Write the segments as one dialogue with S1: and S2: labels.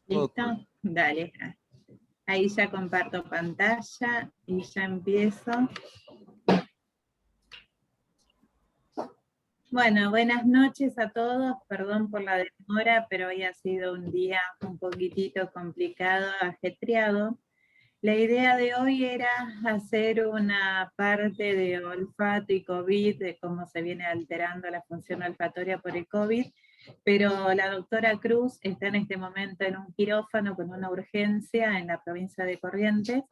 S1: ¿Listo? Dale. Ahí ya comparto pantalla y ya empiezo. Bueno, buenas noches a todos. Perdón por la demora, pero hoy ha sido un día un poquitito complicado, ajetreado. La idea de hoy era hacer una parte de olfato y COVID, de cómo se viene alterando la función olfatoria por el COVID, pero la doctora Cruz está en este momento en un quirófano con una urgencia en la provincia de Corrientes,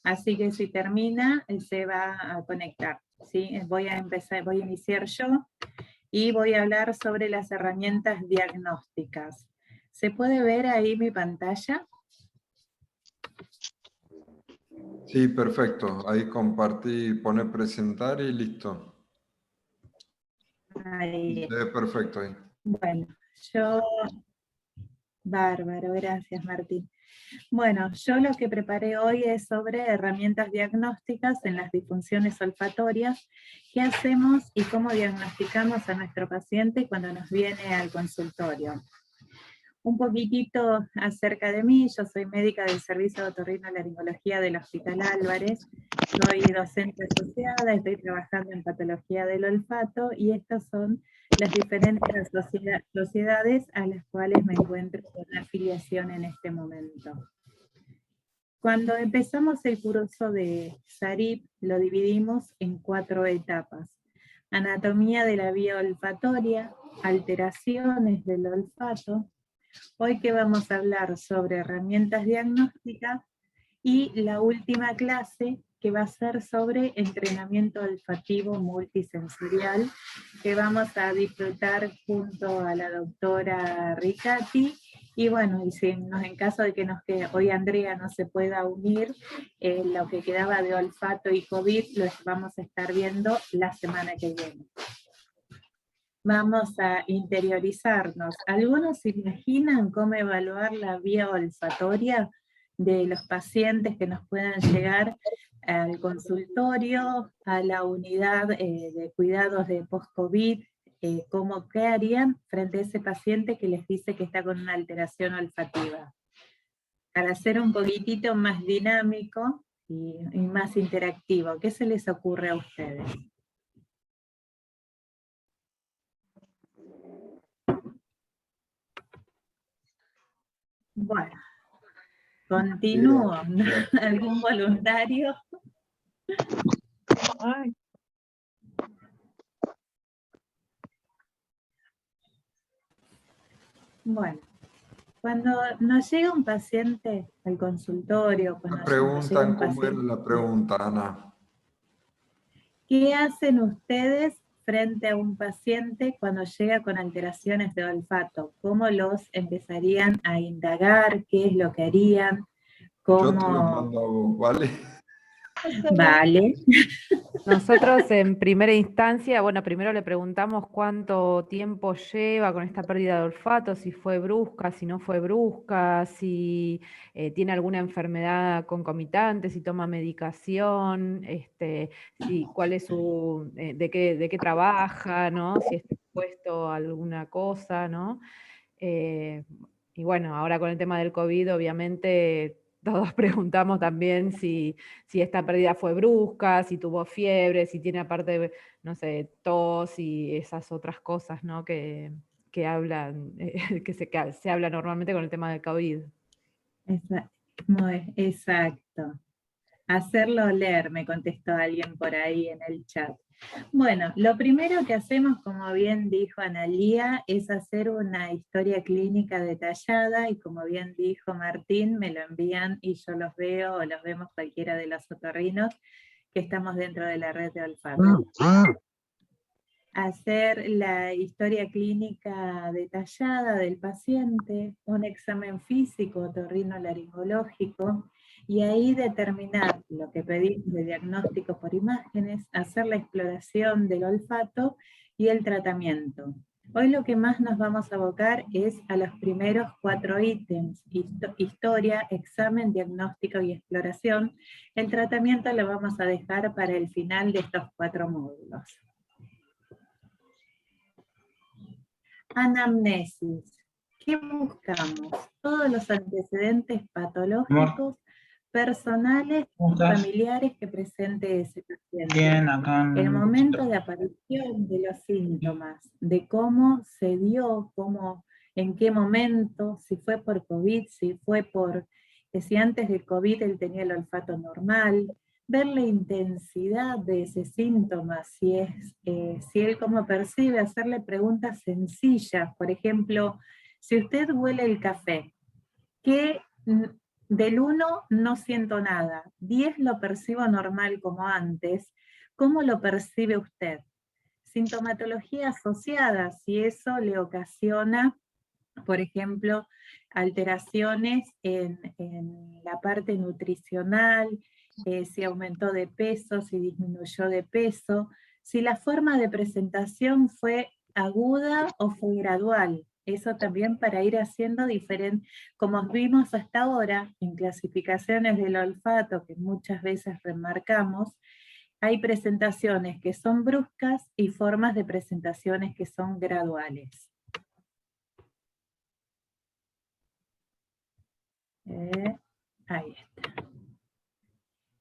S1: así que si termina, se va a conectar. ¿Sí? Voy a iniciar yo y voy a hablar sobre las herramientas diagnósticas. ¿Se puede ver ahí mi pantalla?
S2: Sí, perfecto. Ahí compartí, pone presentar y listo.
S1: Ahí.
S2: Se ve perfecto ahí.
S1: Bueno, bárbaro, gracias Martín. Bueno, yo lo que preparé hoy es sobre herramientas diagnósticas en las disfunciones olfatorias, qué hacemos y cómo diagnosticamos a nuestro paciente cuando nos viene al consultorio. Un poquitito acerca de mí, yo soy médica del Servicio de Otorrinolaringología del Hospital Álvarez, soy docente asociada, estoy trabajando en patología del olfato y estas son las diferentes sociedades a las cuales me encuentro con afiliación en este momento. Cuando empezamos el curso de SARIP, lo dividimos en 4 etapas. Anatomía de la vía olfatoria, alteraciones del olfato. Hoy que vamos a hablar sobre herramientas diagnósticas y la última clase que va a ser sobre entrenamiento olfativo multisensorial, que vamos a disfrutar junto a la doctora Ricati. Y bueno, y si en caso de que hoy Andrea no se pueda unir, lo que quedaba de olfato y COVID lo vamos a estar viendo la semana que viene. Vamos a interiorizarnos. ¿Algunos se imaginan cómo evaluar la vía olfatoria de los pacientes que nos puedan llegar al consultorio, a la unidad de cuidados de post-COVID? ¿Qué harían frente a ese paciente que les dice que está con una alteración olfativa? Para hacer un poquitito más dinámico y más interactivo, ¿qué se les ocurre a ustedes? Bueno, continúo. ¿Algún voluntario? Ay. Bueno, cuando nos llega un paciente al consultorio,
S2: Me preguntan cómo era la pregunta, Ana.
S1: ¿Qué hacen ustedes frente a un paciente cuando llega con alteraciones de olfato? ¿Cómo los empezarían a indagar? ¿Qué es lo que harían? ¿Cómo...
S2: Yo te lo mando a vos, ¿vale?
S1: Vale.
S3: Nosotros en primera instancia, bueno, primero le preguntamos cuánto tiempo lleva con esta pérdida de olfato, si fue brusca, si no fue brusca, si tiene alguna enfermedad concomitante, si toma medicación, cuál es de qué trabaja, ¿no? Si está expuesto a alguna cosa, ¿no? Y bueno, ahora con el tema del COVID, obviamente todos preguntamos también si esta pérdida fue brusca, si tuvo fiebre, si tiene aparte, no sé, tos y esas otras cosas, ¿no? que hablan, que se habla normalmente con el tema del COVID.
S1: Exacto. Hacerlo leer, me contestó alguien por ahí en el chat. Bueno, lo primero que hacemos, como bien dijo Analía, es hacer una historia clínica detallada y como bien dijo Martín, me lo envían y yo los veo o los vemos cualquiera de los otorrinos que estamos dentro de la red de olfato. Hacer la historia clínica detallada del paciente, un examen físico otorrinolaringológico, y ahí determinar lo que pedimos de diagnóstico por imágenes, hacer la exploración del olfato y el tratamiento. Hoy lo que más nos vamos a abocar es a los primeros 4 ítems, historia, examen, diagnóstico y exploración. El tratamiento lo vamos a dejar para el final de estos 4 módulos. Anamnesis. ¿Qué buscamos? Todos los antecedentes patológicos, personales
S4: ¿Cómo
S1: y
S4: estás?
S1: familiares que presente ese paciente.
S4: Bien, acá en
S1: El
S4: un
S1: momento
S4: poquito.
S1: de aparición de los síntomas, de cómo se dio, en qué momento, si fue por COVID, si antes del COVID él tenía el olfato normal, ver la intensidad de ese síntoma, si él cómo percibe, hacerle preguntas sencillas. Por ejemplo, si usted huele el café, que del 1 no siento nada, 10 lo percibo normal como antes, ¿cómo lo percibe usted? Sintomatología asociada, si eso le ocasiona, por ejemplo, alteraciones en la parte nutricional, si aumentó de peso, si disminuyó de peso, si la forma de presentación fue aguda o fue gradual. Eso también para ir haciendo diferente, como vimos hasta ahora en clasificaciones del olfato que muchas veces remarcamos, hay presentaciones que son bruscas y formas de presentaciones que son graduales. Ahí está.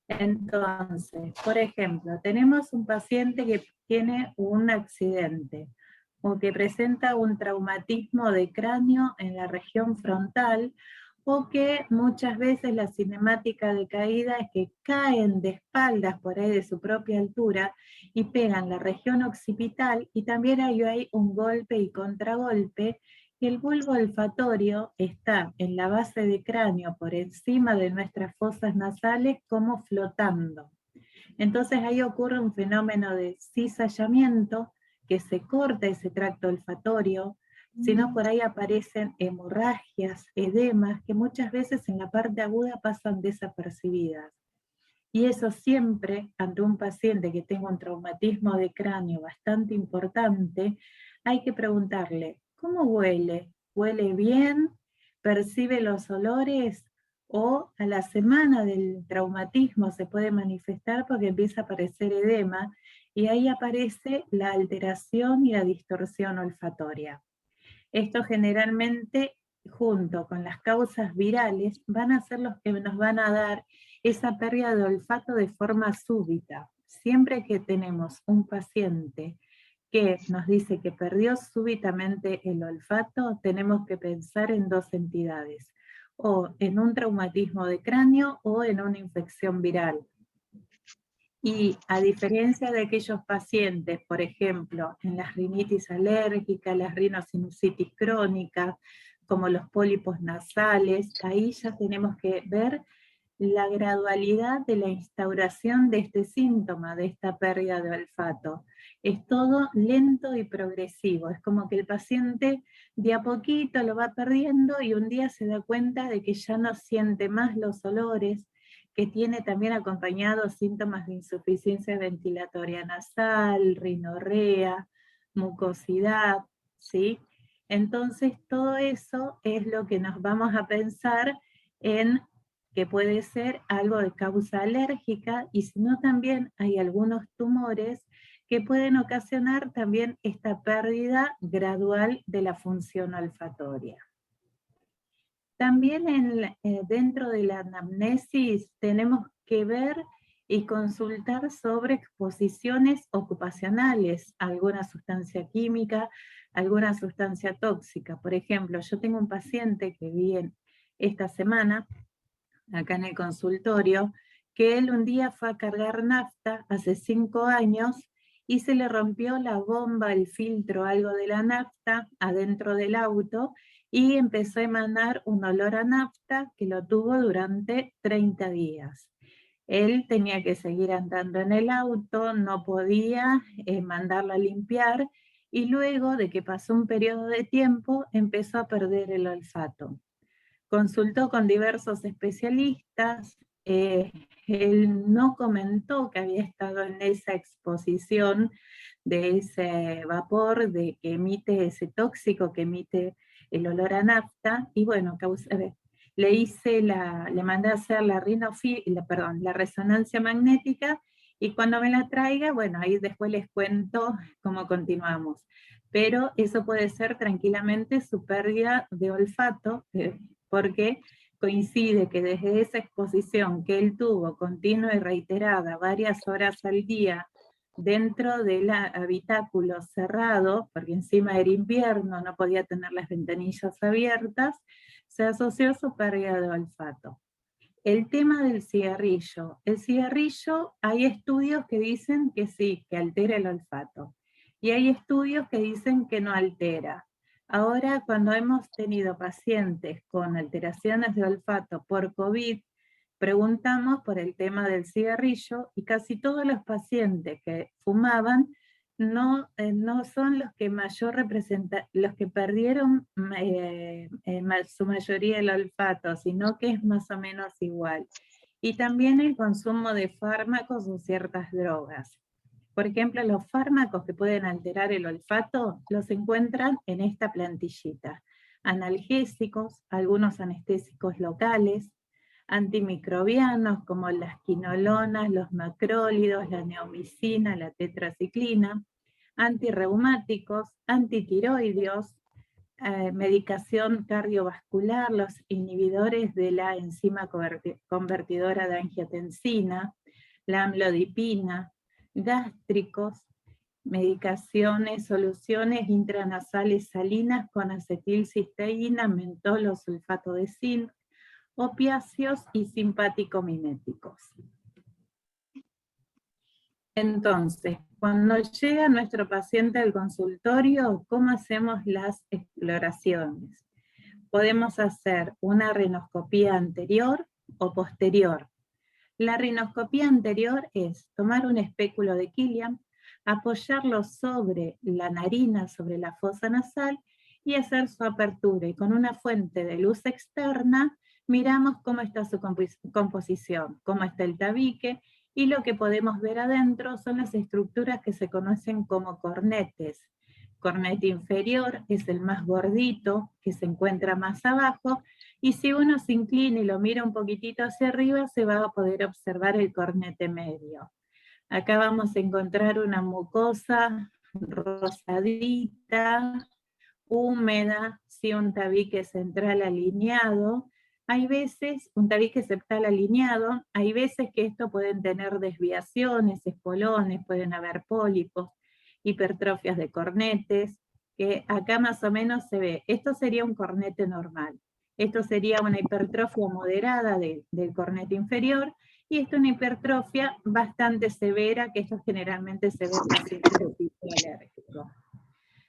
S1: Entonces, por ejemplo, tenemos un paciente que tiene un accidente o que presenta un traumatismo de cráneo en la región frontal, o que muchas veces la cinemática de caída es que caen de espaldas por ahí de su propia altura y pegan la región occipital, y también hay un golpe y contragolpe. El bulbo olfatorio está en la base de cráneo por encima de nuestras fosas nasales como flotando. Entonces ahí ocurre un fenómeno de cizallamiento, que se corta ese tracto olfatorio, sino por ahí aparecen hemorragias, edemas, que muchas veces en la parte aguda pasan desapercibidas. Y eso siempre, ante un paciente que tenga un traumatismo de cráneo bastante importante, hay que preguntarle, ¿cómo huele? ¿Huele bien? ¿Percibe los olores? O a la semana del traumatismo se puede manifestar porque empieza a aparecer edema, y ahí aparece la alteración y la distorsión olfatoria. Esto generalmente, junto con las causas virales, van a ser los que nos van a dar esa pérdida de olfato de forma súbita. Siempre que tenemos un paciente que nos dice que perdió súbitamente el olfato, tenemos que pensar en dos entidades, o en un traumatismo de cráneo o en una infección viral. Y a diferencia de aquellos pacientes, por ejemplo, en las rinitis alérgicas, las rinosinusitis crónicas, como los pólipos nasales, ahí ya tenemos que ver la gradualidad de la instauración de este síntoma, de esta pérdida de olfato. Es todo lento y progresivo, es como que el paciente de a poquito lo va perdiendo y un día se da cuenta de que ya no siente más los olores, que tiene también acompañados síntomas de insuficiencia ventilatoria nasal, rinorrea, mucosidad, ¿sí? Entonces todo eso es lo que nos vamos a pensar en que puede ser algo de causa alérgica, y si no también hay algunos tumores que pueden ocasionar también esta pérdida gradual de la función olfatoria. También dentro de la anamnesis tenemos que ver y consultar sobre exposiciones ocupacionales, alguna sustancia química, alguna sustancia tóxica. Por ejemplo, yo tengo un paciente que vi esta semana, acá en el consultorio, que él un día fue a cargar nafta hace 5 años y se le rompió la bomba, el filtro, algo de la nafta adentro del auto, y empezó a emanar un olor a nafta que lo tuvo durante 30 días. Él tenía que seguir andando en el auto, no podía mandarlo a limpiar, y luego de que pasó un periodo de tiempo empezó a perder el olfato. Consultó con diversos especialistas, él no comentó que había estado en esa exposición de ese vapor que emite ese tóxico, que emite el olor a nafta, y bueno, le mandé a hacer la resonancia magnética, y cuando me la traiga, bueno, ahí después les cuento cómo continuamos. pero eso puede ser tranquilamente su pérdida de olfato, porque coincide que desde esa exposición que él tuvo continua y reiterada varias horas al día dentro del habitáculo cerrado, porque encima era invierno, no podía tener las ventanillas abiertas, se asoció su pérdida de olfato. El tema del cigarrillo. El cigarrillo, hay estudios que dicen que sí, que altera el olfato. Y hay estudios que dicen que no altera. Ahora, cuando hemos tenido pacientes con alteraciones de olfato por COVID, preguntamos por el tema del cigarrillo y casi todos los pacientes que fumaban no son los que mayor representan, los que perdieron su mayoría el olfato, sino que es más o menos igual. Y también el consumo de fármacos o ciertas drogas. Por ejemplo, los fármacos que pueden alterar el olfato los encuentran en esta plantillita. Analgésicos, algunos anestésicos locales, antimicrobianos como las quinolonas, los macrólidos, la neomicina, la tetraciclina, antirreumáticos, antitiroideos, medicación cardiovascular, los inhibidores de la enzima convertidora de angiotensina, la amlodipina, gástricos, medicaciones, soluciones intranasales salinas con acetilcisteína, mentol o sulfato de zinc, opiáceos y simpático-miméticos. Entonces, cuando llega nuestro paciente al consultorio, ¿cómo hacemos las exploraciones? Podemos hacer una rinoscopía anterior o posterior. La rinoscopía anterior es tomar un espéculo de Killian, apoyarlo sobre la narina, sobre la fosa nasal, y hacer su apertura, y con una fuente de luz externa miramos cómo está su composición, cómo está el tabique, y lo que podemos ver adentro son las estructuras que se conocen como cornetes. Cornete inferior es el más gordito, que se encuentra más abajo, y si uno se inclina y lo mira un poquitito hacia arriba, se va a poder observar el cornete medio. Acá vamos a encontrar una mucosa rosadita, húmeda, sí, un tabique central alineado. Hay veces, un tabique septal alineado, hay veces que esto pueden tener desviaciones, espolones, pueden haber pólipos, hipertrofias de cornetes, que acá más o menos se ve. Esto sería un cornete normal. Esto sería una hipertrofia moderada del cornete inferior, y esto es una hipertrofia bastante severa, que esto generalmente se ve en pacientes de tipo alérgico.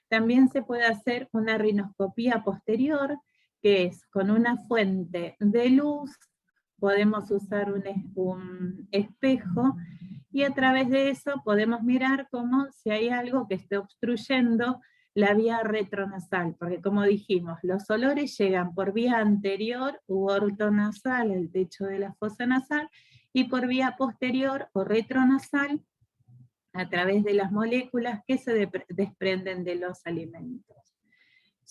S1: También se puede hacer una rinoscopía posterior, que es con una fuente de luz, podemos usar un espejo, y a través de eso podemos mirar como si hay algo que esté obstruyendo la vía retronasal, porque como dijimos, los olores llegan por vía anterior u ortonasal, el techo de la fosa nasal, y por vía posterior o retronasal, a través de las moléculas que se desprenden de los alimentos.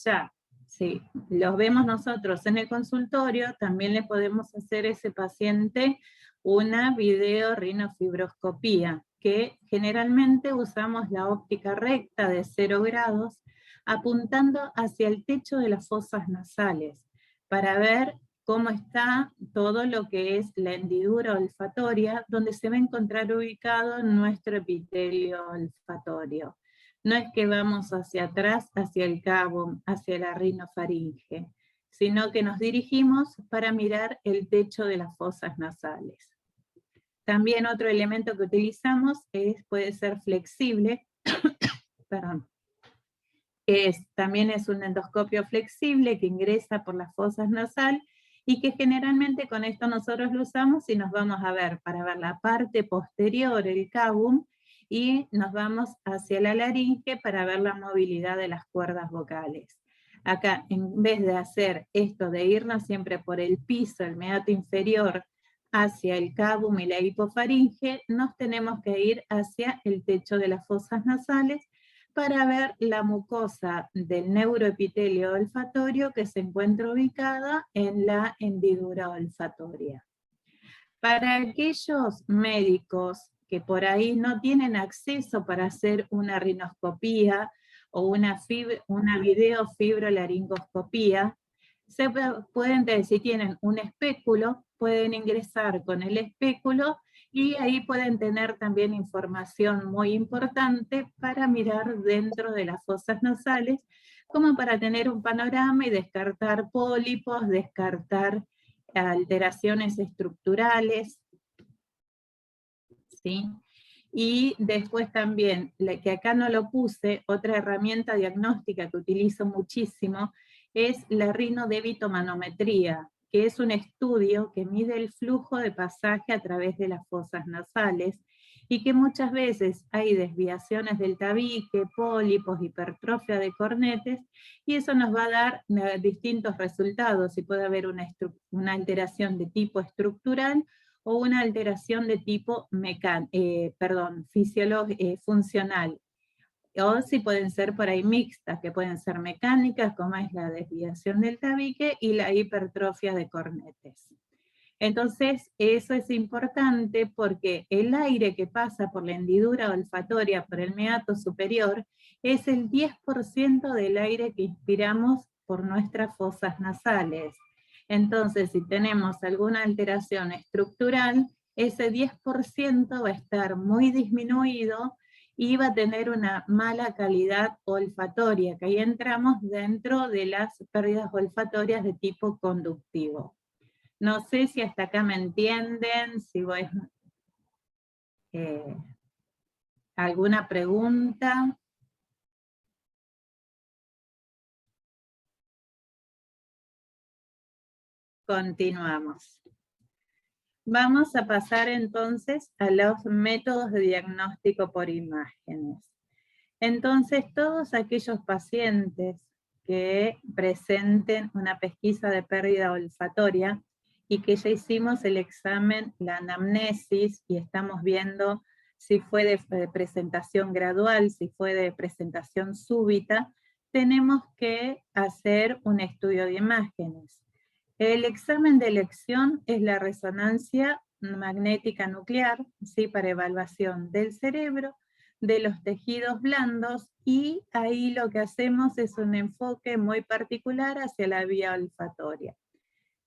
S1: Ya, si los vemos nosotros en el consultorio, también le podemos hacer a ese paciente una videorinofibroscopía, que generalmente usamos la óptica recta de 0 grados, apuntando hacia el techo de las fosas nasales, para ver cómo está todo lo que es la hendidura olfatoria, donde se va a encontrar ubicado nuestro epitelio olfatorio. No es que vamos hacia atrás, hacia el cabo, hacia la rinofaringe, sino que nos dirigimos para mirar el techo de las fosas nasales. También otro elemento que utilizamos puede ser flexible, perdón, también es un endoscopio flexible que ingresa por las fosas nasales, y que generalmente con esto nosotros lo usamos y nos vamos a ver para ver la parte posterior, el cabum, y nos vamos hacia la laringe para ver la movilidad de las cuerdas vocales. Acá, en vez de hacer esto de irnos siempre por el piso, el meato inferior, hacia el cabum y la hipofaringe, nos tenemos que ir hacia el techo de las fosas nasales para ver la mucosa del neuroepitelio olfatorio que se encuentra ubicada en la hendidura olfatoria. Para aquellos médicos que por ahí no tienen acceso para hacer una rinoscopía, o una videofibrolaringoscopía, se pueden, si tienen un espéculo, pueden ingresar con el espéculo y ahí pueden tener también información muy importante para mirar dentro de las fosas nasales, como para tener un panorama y descartar pólipos, descartar alteraciones estructurales, ¿sí? Y después también, que acá no lo puse, otra herramienta diagnóstica que utilizo muchísimo es la rinodebitomanometría, que es un estudio que mide el flujo de pasaje a través de las fosas nasales, y que muchas veces hay desviaciones del tabique, pólipos, hipertrofia de cornetes, y eso nos va a dar distintos resultados, y puede haber una alteración de tipo estructural, o una alteración de tipo funcional, o si pueden ser por ahí mixtas, que pueden ser mecánicas, como es la desviación del tabique y la hipertrofia de cornetes. Entonces, eso es importante porque el aire que pasa por la hendidura olfatoria, por el meato superior, es el 10% del aire que inspiramos por nuestras fosas nasales. Entonces, si tenemos alguna alteración estructural, ese 10% va a estar muy disminuido y va a tener una mala calidad olfatoria, que ahí entramos dentro de las pérdidas olfatorias de tipo conductivo. No sé si hasta acá me entienden, si voy alguna pregunta. Continuamos. Vamos a pasar entonces a los métodos de diagnóstico por imágenes. Entonces, todos aquellos pacientes que presenten una pesquisa de pérdida olfatoria y que ya hicimos el examen, la anamnesis, y estamos viendo si fue de presentación gradual, si fue de presentación súbita, tenemos que hacer un estudio de imágenes. El examen de elección es la resonancia magnética nuclear, ¿sí? Para evaluación del cerebro, de los tejidos blandos, y ahí lo que hacemos es un enfoque muy particular hacia la vía olfatoria.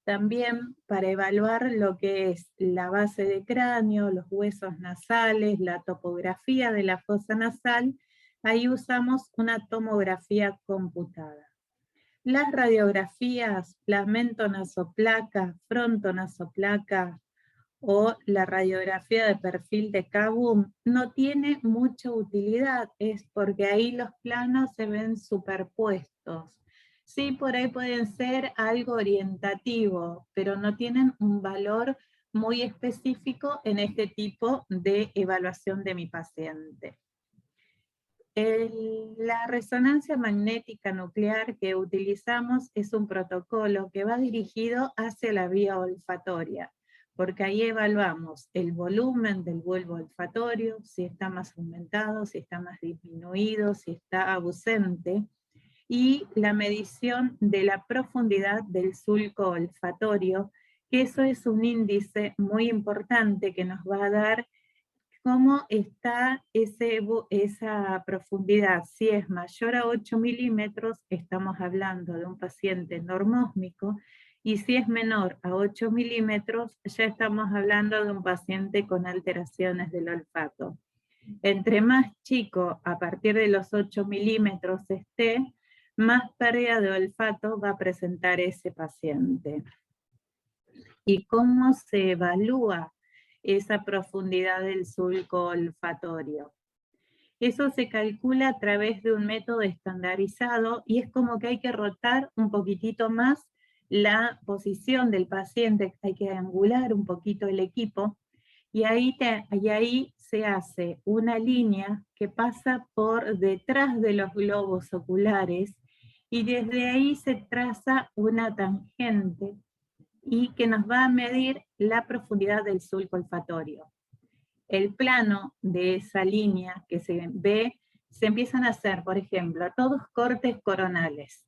S1: También para evaluar lo que es la base de cráneo, los huesos nasales, la topografía de la fosa nasal, ahí usamos una tomografía computada. Las radiografías, la mentonasoplaca, frontonasoplaca o la radiografía de perfil de Kabum no tiene mucha utilidad, es porque ahí los planos se ven superpuestos. Sí, por ahí pueden ser algo orientativo, pero no tienen un valor muy específico en este tipo de evaluación de mi paciente. La resonancia magnética nuclear que utilizamos es un protocolo que va dirigido hacia la vía olfatoria, porque ahí evaluamos el volumen del bulbo olfatorio, si está más aumentado, si está más disminuido, si está ausente, y la medición de la profundidad del sulco olfatorio, que eso es un índice muy importante que nos va a dar cómo está esa profundidad. Si es mayor a 8 milímetros, estamos hablando de un paciente normósmico, y si es menor a 8 milímetros, ya estamos hablando de un paciente con alteraciones del olfato. Entre más chico, a partir de los 8 milímetros esté, más pérdida de olfato va a presentar ese paciente. ¿Y cómo se evalúa esa profundidad del sulco olfatorio? Eso se calcula a través de un método estandarizado, y es como que hay que rotar un poquitito más la posición del paciente, hay que angular un poquito el equipo, y ahí se hace una línea que pasa por detrás de los globos oculares, y desde ahí se traza una tangente y que nos va a medir la profundidad del sulco olfatorio. El plano de esa línea que se ve, se empiezan a hacer, por ejemplo, todos cortes coronales.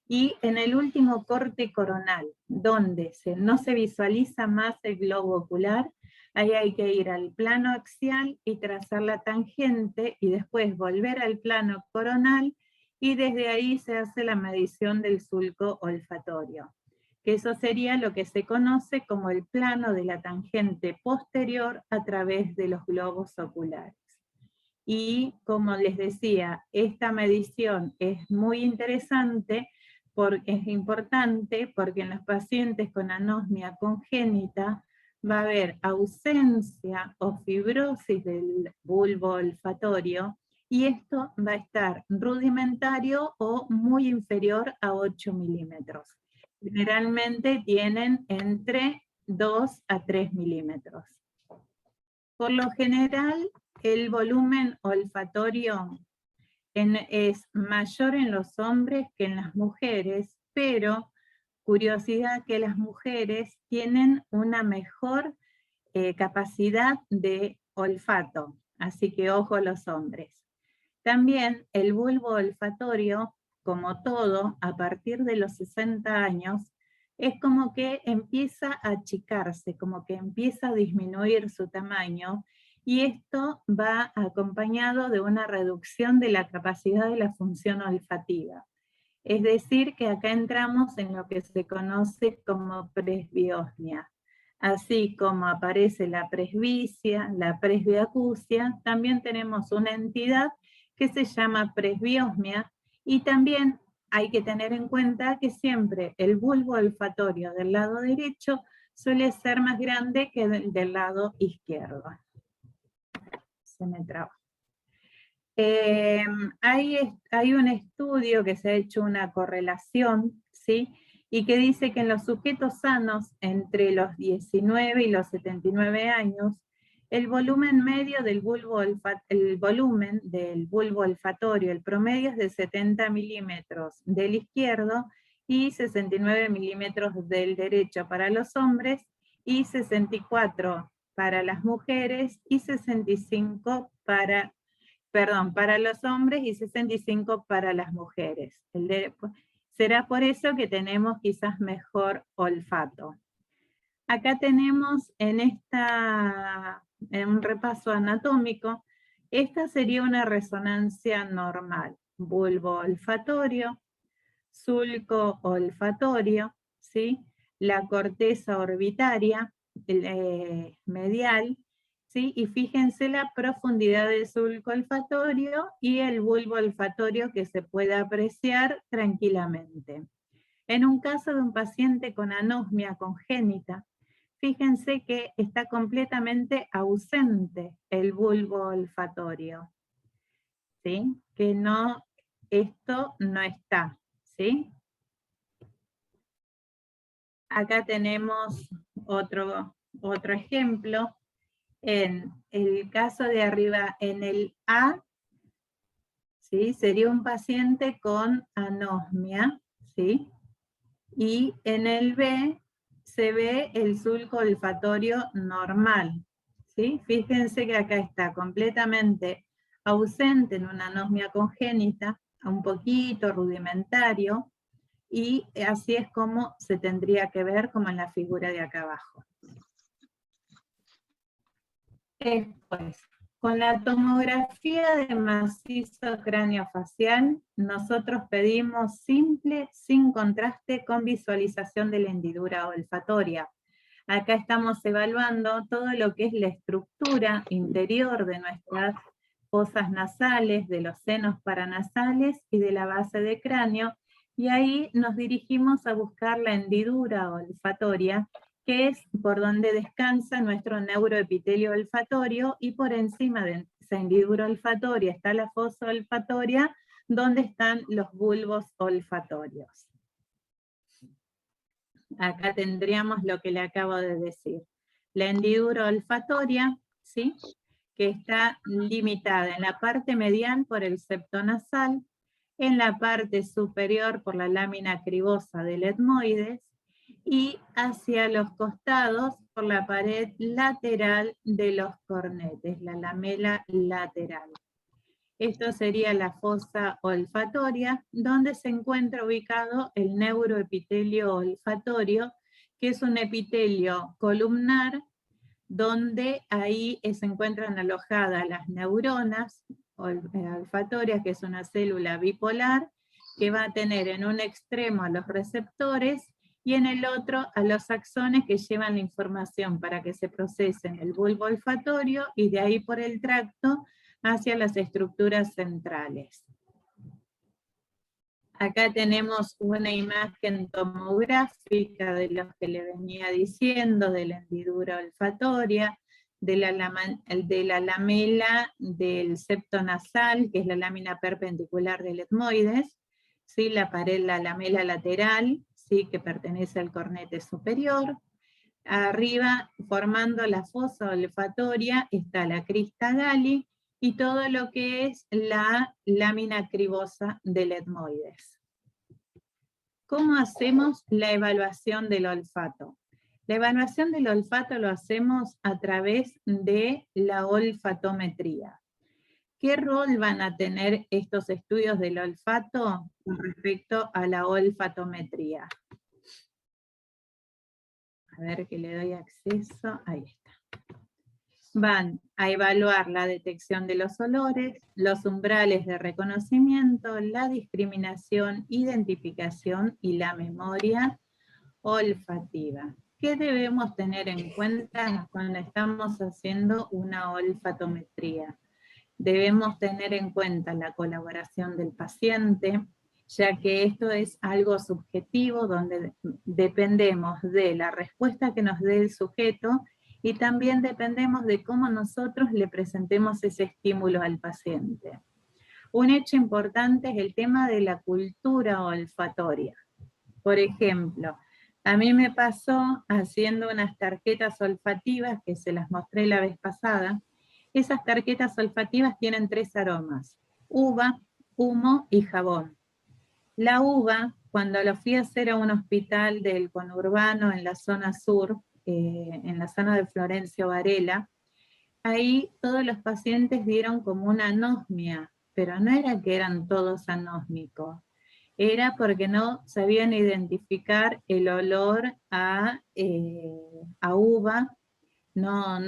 S1: Y en el último corte coronal, donde no se visualiza más el globo ocular, Ahí hay que ir al plano axial y trazar la tangente y después volver al plano coronal y desde ahí se hace la medición del sulco olfatorio, que eso sería lo que se conoce como el plano de la tangente posterior a través de los globos oculares. Y como les decía, esta medición es muy interesante, es importante porque en los pacientes con anosmia congénita va a haber ausencia o fibrosis del bulbo olfatorio, y esto va a estar rudimentario o muy inferior a 8 milímetros. Generalmente tienen entre 2 a 3 milímetros. Por lo general, el volumen olfatorio es mayor en los hombres que en las mujeres, pero curiosidad que las mujeres tienen una mejor capacidad de olfato, así que ojo los hombres. También el bulbo olfatorio, como todo, a partir de los 60 años, es como que empieza a achicarse, como que empieza a disminuir su tamaño, y esto va acompañado de una reducción de la capacidad de la función olfativa. Es decir, que acá entramos en lo que se conoce como presbiosmia. Así como aparece la presbicia, la presbiacusia, también tenemos una entidad que se llama presbiosmia, y también hay que tener en cuenta que siempre el bulbo olfatorio del lado derecho suele ser más grande que del lado izquierdo. Se me traba. Hay un estudio que se ha hecho una correlación, ¿sí? Y que dice que en los sujetos sanos entre los 19 y los 79 años, el volumen medio del bulbo olfatorio, el promedio es de 70 milímetros del izquierdo y 69 milímetros del derecho para los hombres, y 64 para las mujeres y 65 para los hombres y 65 para las mujeres. Será por eso que tenemos quizás mejor olfato. Acá tenemos en un repaso anatómico, esta sería una resonancia normal. Bulbo olfatorio, sulco olfatorio, ¿sí? La corteza orbitaria, medial, ¿sí? Y fíjense la profundidad del sulco olfatorio y el bulbo olfatorio que se puede apreciar tranquilamente. En un caso de un paciente con anosmia congénita, fíjense que está completamente ausente el bulbo olfatorio, ¿sí? Que esto no está, ¿sí? Acá tenemos otro ejemplo. En el caso de arriba, en el A, ¿sí? Sería un paciente con anosmia, ¿sí? Y en el B se ve el sulco olfatorio normal, ¿sí? Fíjense que acá está completamente ausente en una anosmia congénita, un poquito rudimentario, y así es como se tendría que ver, como en la figura de acá abajo. Después, con la tomografía de macizo craneofacial, nosotros pedimos simple, sin contraste, con visualización de la hendidura olfatoria. Acá estamos evaluando todo lo que es la estructura interior de nuestras fosas nasales, de los senos paranasales y de la base de cráneo, y ahí nos dirigimos a buscar la hendidura olfatoria, que es por donde descansa nuestro neuroepitelio olfatorio, y por encima de esa hendidura olfatoria está la fosa olfatoria, donde están los bulbos olfatorios. Acá tendríamos lo que le acabo de decir. La hendidura olfatoria, ¿sí? Que está limitada en la parte medial por el septo nasal, en la parte superior por la lámina cribosa del etmoides, y hacia los costados por la pared lateral de los cornetes, la lamela lateral. Esto sería la fosa olfatoria, donde se encuentra ubicado el neuroepitelio olfatorio, que es un epitelio columnar donde ahí se encuentran alojadas las neuronas olfatorias, que es una célula bipolar, que va a tener en un extremo a los receptores y en el otro a los axones que llevan la información para que se procese en el bulbo olfatorio y de ahí por el tracto hacia las estructuras centrales. Acá tenemos una imagen tomográfica de lo que le venía diciendo, de la hendidura olfatoria, de la lamela del septo nasal, que es la lámina perpendicular del etmoides, ¿sí? La lamela lateral, ¿sí? Que pertenece al cornete superior. Arriba, formando la fosa olfatoria, está la crista Galli, y todo lo que es la lámina cribosa del etmoides. ¿Cómo hacemos la evaluación del olfato? La evaluación del olfato lo hacemos a través de la olfatometría. ¿Qué rol van a tener estos estudios del olfato con respecto a la olfatometría? A ver que le doy acceso, ahí está. Van a evaluar la detección de los olores, los umbrales de reconocimiento, la discriminación, identificación y la memoria olfativa. ¿Qué debemos tener en cuenta cuando estamos haciendo una olfatometría? Debemos tener en cuenta la colaboración del paciente, ya que esto es algo subjetivo donde dependemos de la respuesta que nos dé el sujeto y también dependemos de cómo nosotros le presentemos ese estímulo al paciente. Un hecho importante es el tema de la cultura olfatoria. Por ejemplo, a mí me pasó haciendo unas tarjetas olfativas que se las mostré la vez pasada. Esas tarjetas olfativas tienen 3 aromas: uva, humo y jabón. La uva, cuando lo fui a hacer a un hospital del conurbano en la zona sur, en la zona de Florencio Varela, ahí todos los pacientes dieron como una anosmia, pero no era que eran todos anósmicos, era porque no sabían identificar el olor a uva, no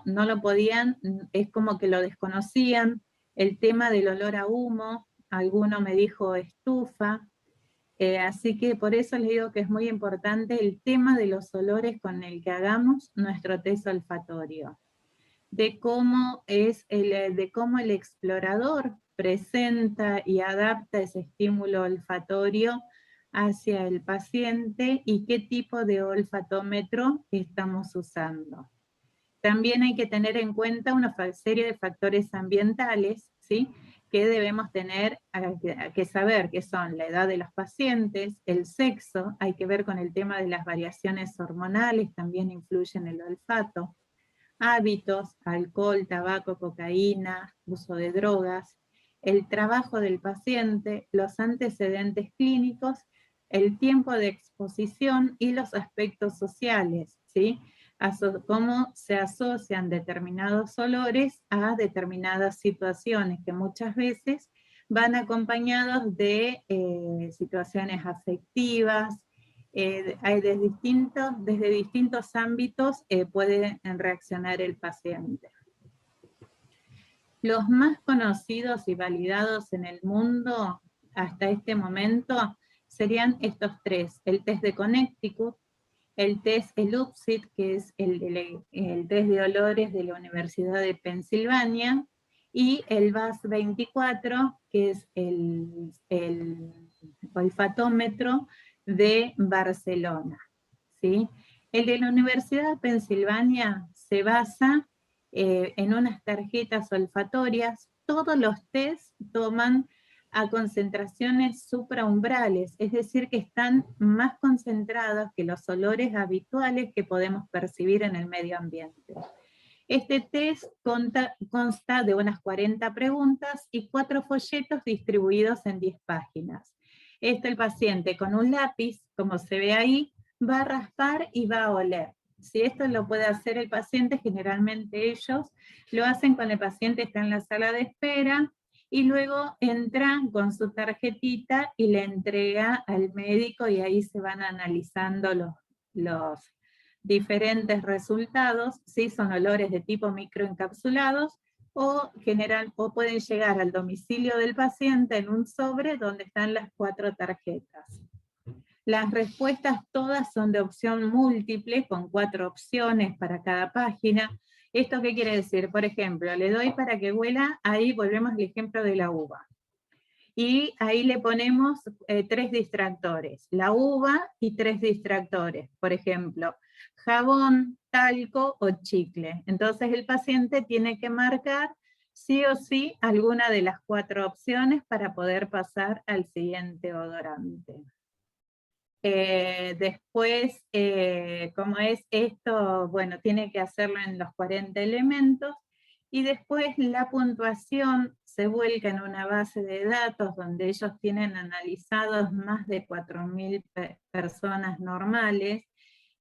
S1: lo podían, es como que lo desconocían. El tema del olor a humo, alguno me dijo estufa, así que por eso les digo que es muy importante el tema de los olores con el que hagamos nuestro test olfatorio, de cómo el explorador presenta y adapta ese estímulo olfatorio hacia el paciente y qué tipo de olfatómetro estamos usando. También hay que tener en cuenta una serie de factores ambientales, ¿sí?, que debemos tener que saber, que son la edad de los pacientes, el sexo, hay que ver con el tema de las variaciones hormonales, también influyen en el olfato, hábitos, alcohol, tabaco, cocaína, uso de drogas, el trabajo del paciente, los antecedentes clínicos, el tiempo de exposición y los aspectos sociales, ¿sí? Cómo se asocian determinados olores a determinadas situaciones que muchas veces van acompañados de situaciones afectivas, desde distintos ámbitos puede reaccionar el paciente. Los más conocidos y validados en el mundo hasta este momento serían estos 3: el test de Connecticut, el test ELUPSID, que es el test de olores de la Universidad de Pensilvania, y el VAS-24, que es el olfatómetro de Barcelona, ¿sí? El de la Universidad de Pensilvania se basa en unas tarjetas olfatorias. Todos los test toman a concentraciones supraumbrales, es decir, que están más concentrados que los olores habituales que podemos percibir en el medio ambiente. Este test consta de unas 40 preguntas y 4 folletos distribuidos en 10 páginas. El paciente con un lápiz, como se ve ahí, va a raspar y va a oler. Si esto lo puede hacer el paciente, generalmente ellos lo hacen cuando el paciente está en la sala de espera, y luego entran con su tarjetita y le entrega al médico y ahí se van analizando diferentes resultados, ¿sí? Son olores de tipo microencapsulados, o pueden llegar al domicilio del paciente en un sobre donde están las 4 tarjetas. Las respuestas todas son de opción múltiple, con 4 opciones para cada página. ¿Esto qué quiere decir? Por ejemplo, le doy para que huela, ahí volvemos al ejemplo de la uva. Y ahí le ponemos 3 distractores, la uva y 3 distractores, por ejemplo, jabón, talco o chicle. Entonces el paciente tiene que marcar sí o sí alguna de las 4 opciones para poder pasar al siguiente odorante. Después, como es esto, bueno, tiene que hacerlo en los 40 elementos, y después la puntuación se vuelca en una base de datos donde ellos tienen analizados más de 4.000 personas normales,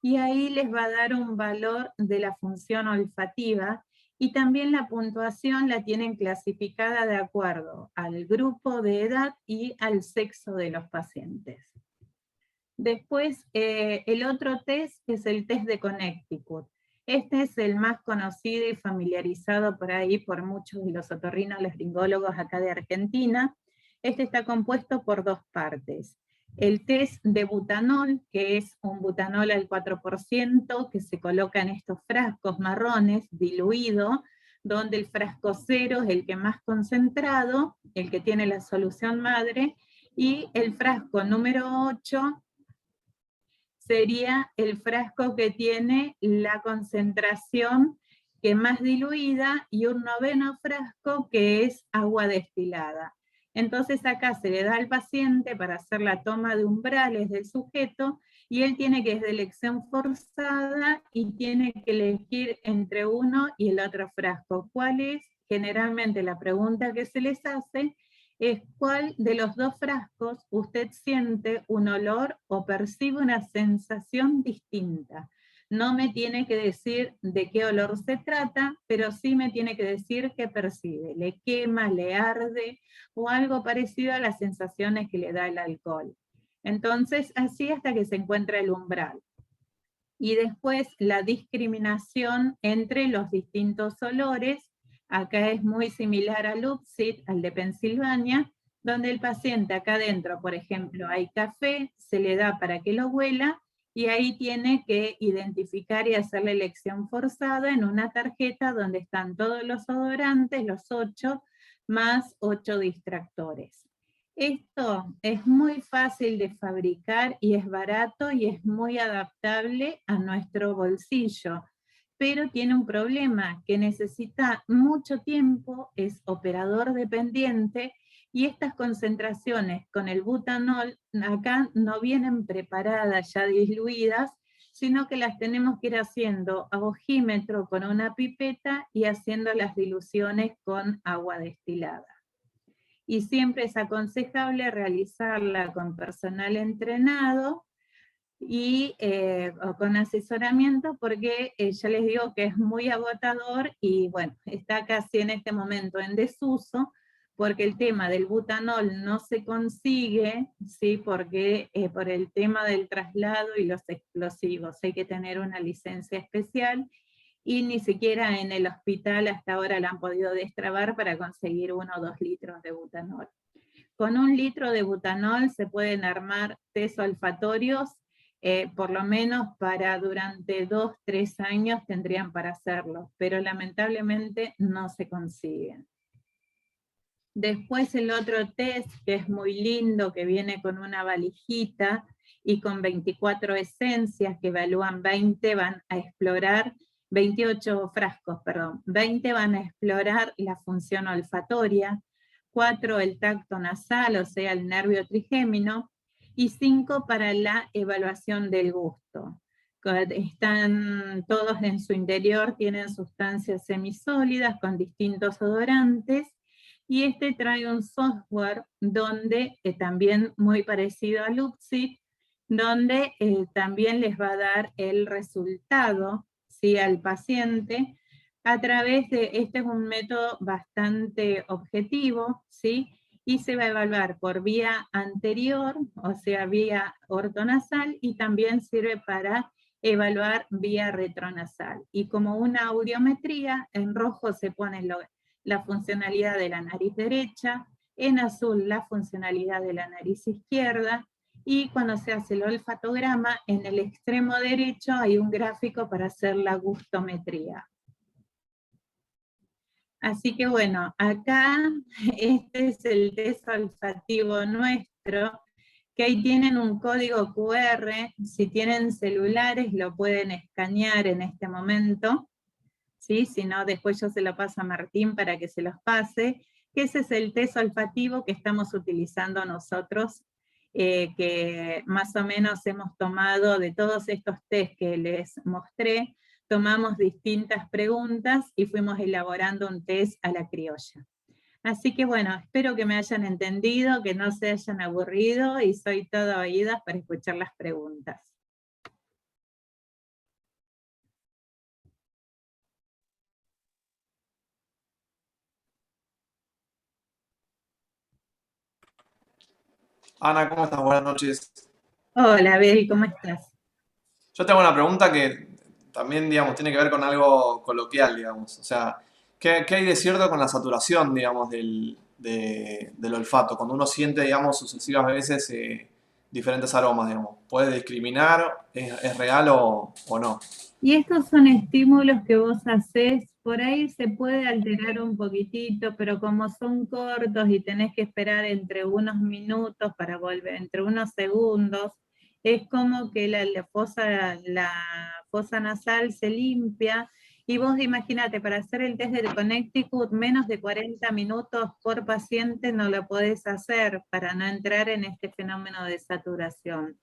S1: y ahí les va a dar un valor de la función olfativa, y también la puntuación la tienen clasificada de acuerdo al grupo de edad y al sexo de los pacientes. Después, el otro test es el test de Connecticut. Este es el más conocido y familiarizado por ahí por muchos de los otorrinolaringólogos acá de Argentina. Este está compuesto por 2 partes. El test de butanol, que es un butanol al 4%, que se coloca en estos frascos marrones, diluido, donde el frasco 0 es el que más concentrado, el que tiene la solución madre, y el frasco número 8 sería el frasco que tiene la concentración que más diluida, y un 9º frasco que es agua destilada. Entonces acá se le da al paciente para hacer la toma de umbrales del sujeto, y él tiene que, es de elección forzada, y tiene que elegir entre uno y el otro frasco. ¿Cuál es? Generalmente la pregunta que se les hace es cuál de los 2 frascos usted siente un olor o percibe una sensación distinta. No me tiene que decir de qué olor se trata, pero sí me tiene que decir qué percibe. Le quema, le arde, o algo parecido a las sensaciones que le da el alcohol. Entonces, así hasta que se encuentra el umbral. Y después la discriminación entre los distintos olores. Acá es muy similar al UPSID, al de Pensilvania, donde el paciente acá adentro, por ejemplo, hay café, se le da para que lo huela, y ahí tiene que identificar y hacer la elección forzada en una tarjeta donde están todos los odorantes, los 8, más 8 distractores. Esto es muy fácil de fabricar y es barato y es muy adaptable a nuestro bolsillo, pero tiene un problema, que necesita mucho tiempo, es operador dependiente, y estas concentraciones con el butanol acá no vienen preparadas ya diluidas, sino que las tenemos que ir haciendo a ojímetro con una pipeta y haciendo las diluciones con agua destilada. Y siempre es aconsejable realizarla con personal entrenado y con asesoramiento, porque ya les digo que es muy agotador, y bueno, está casi en este momento en desuso, porque el tema del butanol no se consigue, ¿sí? Porque por el tema del traslado y los explosivos hay que tener una licencia especial, y ni siquiera en el hospital hasta ahora la han podido destrabar para conseguir 1 o 2 litros de butanol. Con 1 litro de butanol se pueden armar test olfatorios, por lo menos para durante 2 o 3 años tendrían para hacerlo, pero lamentablemente no se consiguen. Después el otro test, que es muy lindo, que viene con una valijita y con 24 esencias que evalúan 20, van a explorar 28 frascos, perdón, 20 van a explorar la función olfatoria, 4 el tacto nasal, o sea, el nervio trigémino, y 5 para la evaluación del gusto. Están todos en su interior, tienen sustancias semisólidas con distintos odorantes, y este trae un software donde, también muy parecido al UPSID, donde también les va a dar el resultado, ¿sí?, al paciente, a través de, este es un método bastante objetivo, ¿sí?, y se va a evaluar por vía anterior, o sea, vía ortonasal, y también sirve para evaluar vía retronasal. Y como una audiometría, en rojo se pone la funcionalidad de la nariz derecha, en azul la funcionalidad de la nariz izquierda, y cuando se hace el olfatograma, en el extremo derecho hay un gráfico para hacer la gustometría. Así que bueno, acá este es el test olfativo nuestro, que ahí tienen un código QR, si tienen celulares lo pueden escanear en este momento, ¿sí? Si no, después yo se lo paso a Martín para que se los pase, que ese es el test olfativo que estamos utilizando nosotros, que más o menos hemos tomado de todos estos test que les mostré, tomamos distintas preguntas y fuimos elaborando un test a la criolla. Así que bueno, espero que me hayan entendido, que no se hayan aburrido, y soy todo oídas para escuchar las preguntas.
S4: Ana, ¿cómo estás? Buenas noches.
S1: Hola, Bel, ¿cómo estás?
S4: Yo tengo una pregunta que también, digamos, tiene que ver con algo coloquial, digamos. O sea, ¿qué hay de cierto con la saturación, digamos, del olfato? Cuando uno siente, digamos, sucesivas veces diferentes aromas, digamos. ¿Puede discriminar? ¿Es real o no?
S1: Y estos son estímulos que vos hacés, por ahí se puede alterar un poquitito, pero como son cortos y tenés que esperar entre unos minutos para volver, entre unos segundos, es como que la fosa nasal se limpia, y vos imagínate, para hacer el test de Connecticut, menos de 40 minutos por paciente no lo podés hacer para no entrar en este fenómeno de saturación.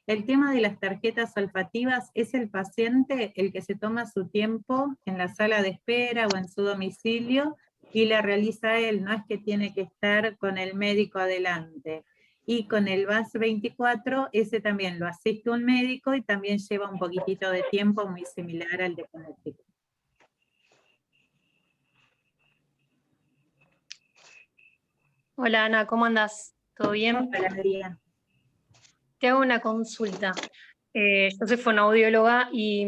S1: El tema de las tarjetas olfativas es el paciente el que se toma su tiempo en la sala de espera o en su domicilio y la realiza él, no es que tiene que estar con el médico adelante. Y con el VAS 24, ese también lo asiste un médico y también lleva un poquitito de tiempo muy similar al de Connecticut.
S5: Hola Ana, ¿cómo andás? ¿Todo bien?
S1: Hola, María.
S5: Te hago una consulta. Yo soy fonoaudióloga y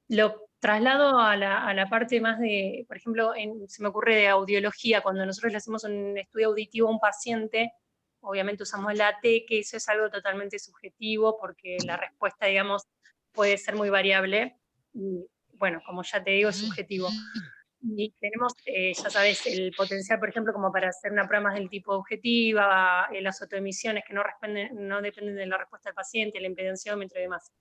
S5: lo traslado a la parte más de, por ejemplo, se me ocurre de audiología, cuando nosotros le hacemos un estudio auditivo a un paciente, obviamente usamos la T, que eso es algo totalmente subjetivo porque la respuesta, digamos, puede ser muy variable y, bueno, como ya te digo, es subjetivo. Y tenemos, ya sabes, el potencial, por ejemplo, como para hacer una prueba más del tipo objetiva, las autoemisiones que no dependen de la respuesta del paciente, el impedenciómetro y demás.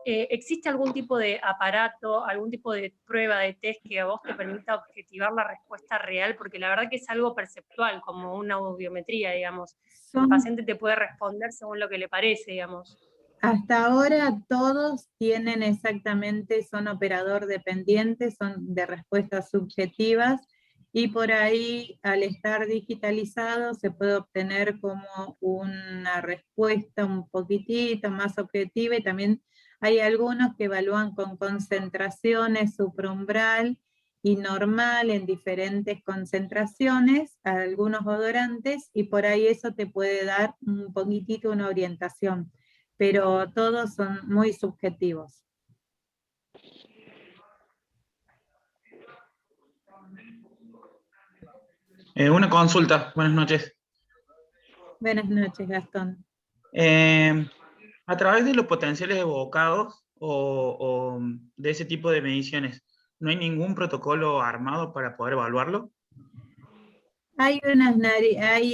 S5: ¿Existe algún tipo de aparato, algún tipo de prueba de test que a vos te permita objetivar la respuesta real? Porque la verdad que es algo perceptual, como una audiometría, digamos. El paciente te puede responder según lo que le parece, digamos.
S1: Hasta ahora todos tienen exactamente, son operador dependientes, son de respuestas subjetivas, y por ahí al estar digitalizado se puede obtener como una respuesta un poquitito más objetiva, y también hay algunos que evalúan con concentraciones supraumbral y normal en diferentes concentraciones, algunos odorantes, y por ahí eso te puede dar un poquitito una orientación, pero todos son muy subjetivos.
S6: Una consulta, buenas noches.
S1: Buenas noches, Gastón.
S6: A través de los potenciales evocados o de ese tipo de mediciones, ¿no hay ningún protocolo armado para poder evaluarlo?
S1: Hay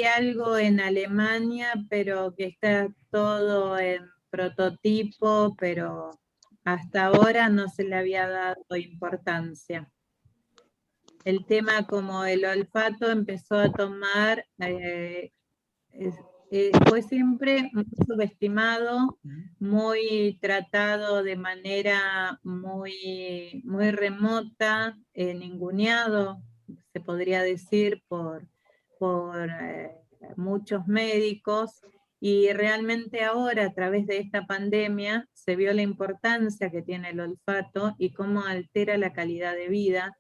S1: algo en Alemania, pero que está todo en prototipo, pero hasta ahora no se le había dado importancia. El tema como el olfato empezó a tomar, fue siempre muy subestimado, muy tratado de manera muy, muy remota, ninguneado, se podría decir, por muchos médicos, y realmente ahora, a través de esta pandemia, se vio la importancia que tiene el olfato y cómo altera la calidad de vida,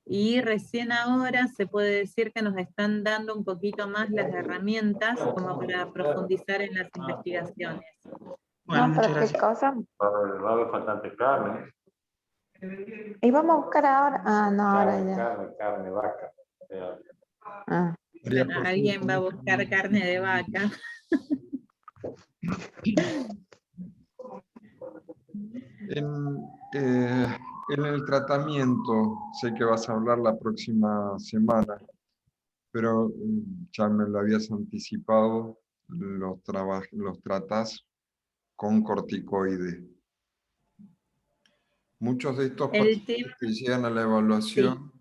S1: y recién ahora se puede decir que nos están dando un poquito más las herramientas como para profundizar en las investigaciones.
S6: Bueno,
S7: No,
S6: muchas
S7: pero qué
S6: gracias.
S7: cosa.
S8: Va a haber bastante carne.
S7: Y vamos a buscar ahora. Ah, no, ahora ya.
S8: Carne, vaca.
S7: Ah.
S2: María
S1: Bueno,
S2: José,
S1: alguien va a
S2: ¿tenés
S1: buscar
S2: pregunta?
S1: carne de vaca.
S2: En el tratamiento, sé que vas a hablar la próxima semana, pero ya me lo habías anticipado, los tratás con corticoide. Muchos de estos
S1: El
S2: pacientes
S1: tema,
S2: que llegan a la
S1: sí.
S2: evaluación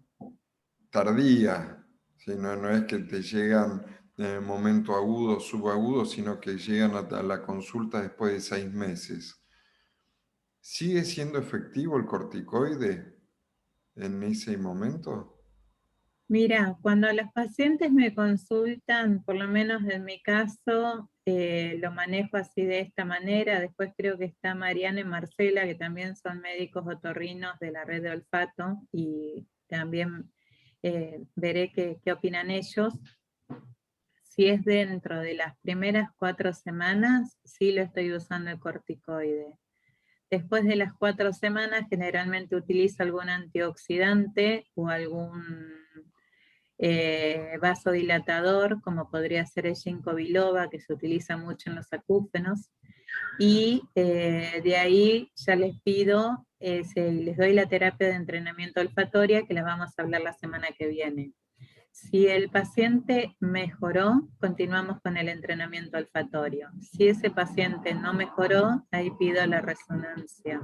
S2: tardía, ¿sí? No es que te llegan en el momento agudo, subagudo, sino que llegan a la consulta después de 6 meses. ¿Sigue siendo efectivo el corticoide en ese momento?
S1: Mira, cuando los pacientes me consultan, por lo menos en mi caso, lo manejo así de esta manera. Después creo que está Mariana y Marcela, que también son médicos otorrinos de la red de olfato, y también veré qué opinan ellos. Si es dentro de las primeras 4 semanas, sí lo estoy usando el corticoide. Después de las 4 semanas, generalmente utilizo algún antioxidante o algún vasodilatador, como podría ser el ginkgo biloba, que se utiliza mucho en los acúfenos, y de ahí ya les pido, les doy la terapia de entrenamiento olfatoria, que la vamos a hablar la semana que viene. Si el paciente mejoró, continuamos con el entrenamiento olfatorio. Si ese paciente no mejoró, ahí pido la resonancia.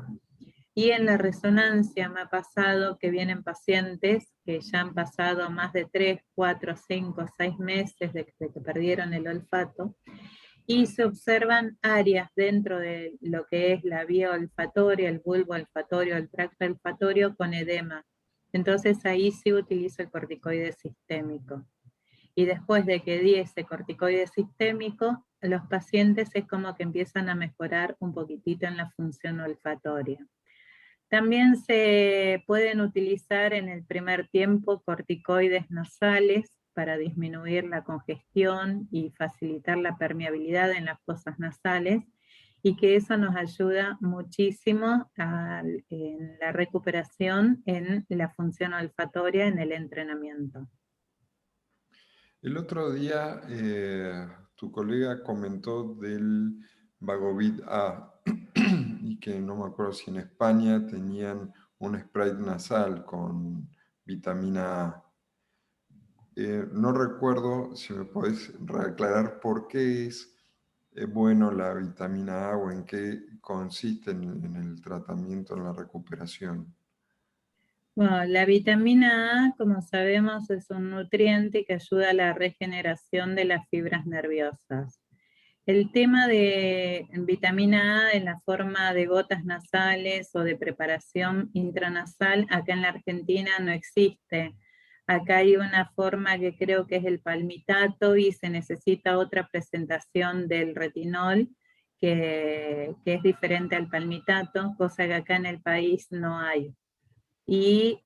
S1: Y en la resonancia me ha pasado que vienen pacientes que ya han pasado más de 3, 4, 5, 6 meses de que perdieron el olfato y se observan áreas dentro de lo que es la vía olfatoria, el bulbo olfatorio, el tracto olfatorio con edema. Entonces ahí sí utilizo el corticoide sistémico. Y después de que di ese corticoide sistémico, los pacientes es como que empiezan a mejorar un poquitito en la función olfatoria. También se pueden utilizar en el primer tiempo corticoides nasales para disminuir la congestión y facilitar la permeabilidad en las fosas nasales, y que eso nos ayuda muchísimo en la recuperación en la función olfatoria en el entrenamiento.
S2: El otro día tu colega comentó del Vagovit A y que no me acuerdo si en España tenían un spray nasal con vitamina A. No recuerdo si me podés reaclarar por qué es bueno la vitamina A o en qué consiste en el tratamiento, en la recuperación.
S1: Bueno, la vitamina A, como sabemos, es un nutriente que ayuda a la regeneración de las fibras nerviosas. El tema de vitamina A en la forma de gotas nasales o de preparación intranasal, acá en la Argentina no existe. Acá hay una forma que creo que es el palmitato y se necesita otra presentación del retinol que es diferente al palmitato, cosa que acá en el país no hay. Y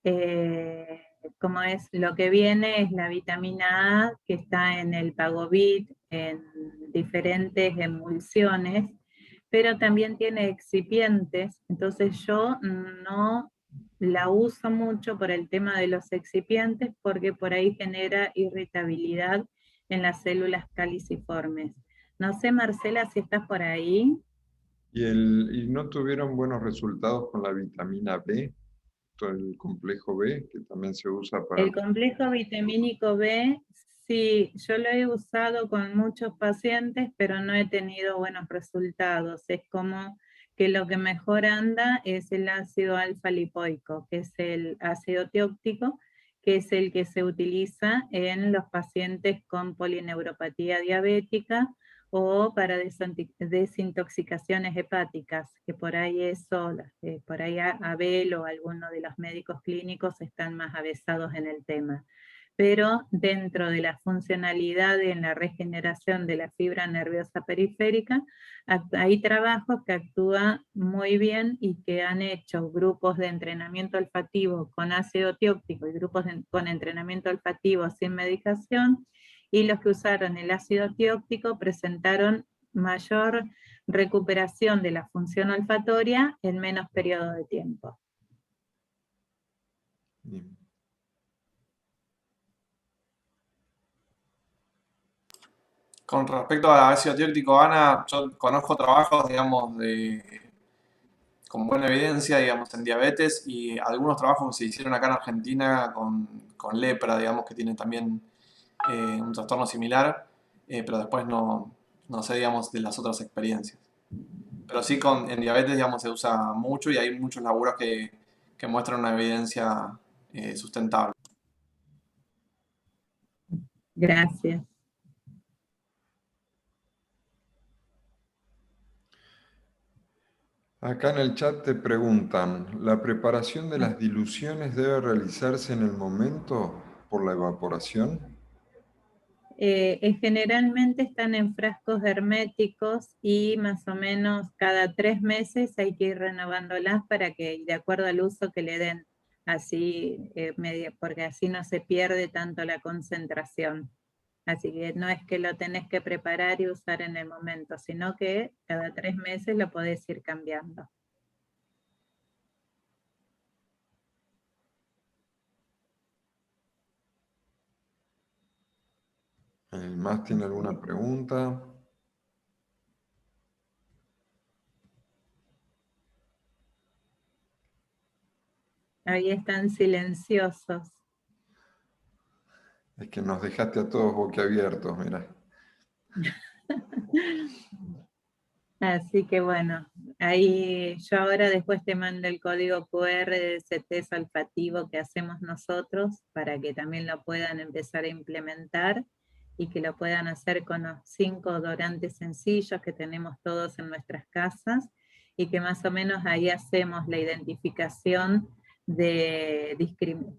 S1: como es lo que viene es la vitamina A que está en el Pagovit en diferentes emulsiones, pero también tiene excipientes, entonces yo no la uso mucho por el tema de los excipientes porque por ahí genera irritabilidad en las células caliciformes. No sé, Marcela, si estás por ahí.
S2: ¿Y no tuvieron buenos resultados con la vitamina B? El complejo B, que también se usa para...
S1: El complejo vitamínico B, sí, yo lo he usado con muchos pacientes, pero no he tenido buenos resultados. Es como que lo que mejor anda es el ácido alfa-lipoico, que es el ácido tióptico, que es el que se utiliza en los pacientes con polineuropatía diabética o para desintoxicaciones hepáticas, que por ahí eso, por ahí Abel o alguno de los médicos clínicos están más avesados en el tema. Pero dentro de la funcionalidad en la regeneración de la fibra nerviosa periférica, hay trabajos que actúan muy bien y que han hecho grupos de entrenamiento olfativo con ácido tióptico y grupos con entrenamiento olfativo sin medicación, y los que usaron el ácido tióptico presentaron mayor recuperación de la función olfatoria en menos periodo de tiempo.
S2: Bien.
S4: Con respecto al ácido tiértico, Ana, yo conozco trabajos, digamos, con buena evidencia, digamos, en diabetes, y algunos trabajos que se hicieron acá en Argentina con lepra, digamos, que tiene también un trastorno similar, pero después no sé, digamos, de las otras experiencias. Pero sí, en diabetes, digamos, se usa mucho y hay muchos laburos que muestran una evidencia sustentable.
S1: Gracias.
S2: Acá en el chat te preguntan, ¿la preparación de las diluciones debe realizarse en el momento por la evaporación?
S1: Generalmente están en frascos herméticos y más o menos cada 3 meses hay que ir renovándolas para que, de acuerdo al uso que le den, así, porque así no se pierde tanto la concentración. Así que no es que lo tenés que preparar y usar en el momento, sino que cada 3 meses lo podés ir cambiando.
S2: ¿Alguien más tiene alguna pregunta?
S1: Ahí están silenciosos.
S2: Es que nos dejaste a todos boquiabiertos, mira.
S1: Así que bueno, ahí yo ahora después te mando el código QR de ese test olfativo que hacemos nosotros para que también lo puedan empezar a implementar y que lo puedan hacer con los 5 odorantes sencillos que tenemos todos en nuestras casas y que más o menos ahí hacemos la identificación de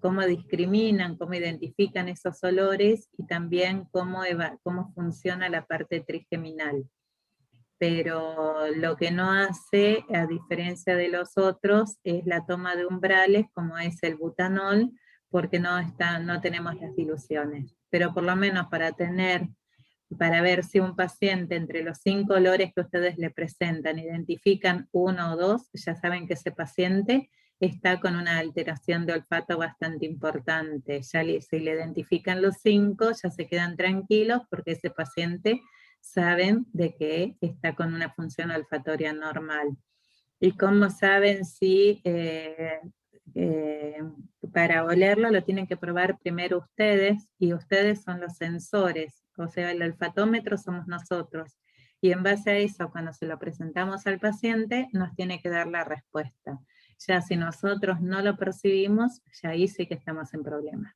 S1: cómo discriminan, cómo identifican esos olores y también cómo funciona la parte trigeminal. Pero lo que no hace, a diferencia de los otros, es la toma de umbrales, como es el butanol, porque no tenemos las diluciones. Pero por lo menos para ver si un paciente entre los 5 olores que ustedes le presentan identifican 1 o 2, ya saben que ese paciente está con una alteración de olfato bastante importante. Si le identifican los 5, ya se quedan tranquilos porque ese paciente saben de que está con una función olfatoria normal. ¿Y cómo saben si para olerlo lo tienen que probar primero ustedes, y ustedes son los sensores, o sea, el olfatómetro somos nosotros, y en base a eso, cuando se lo presentamos al paciente, nos tiene que dar la respuesta. Ya si nosotros no lo percibimos, ya ahí sí que estamos en problemas.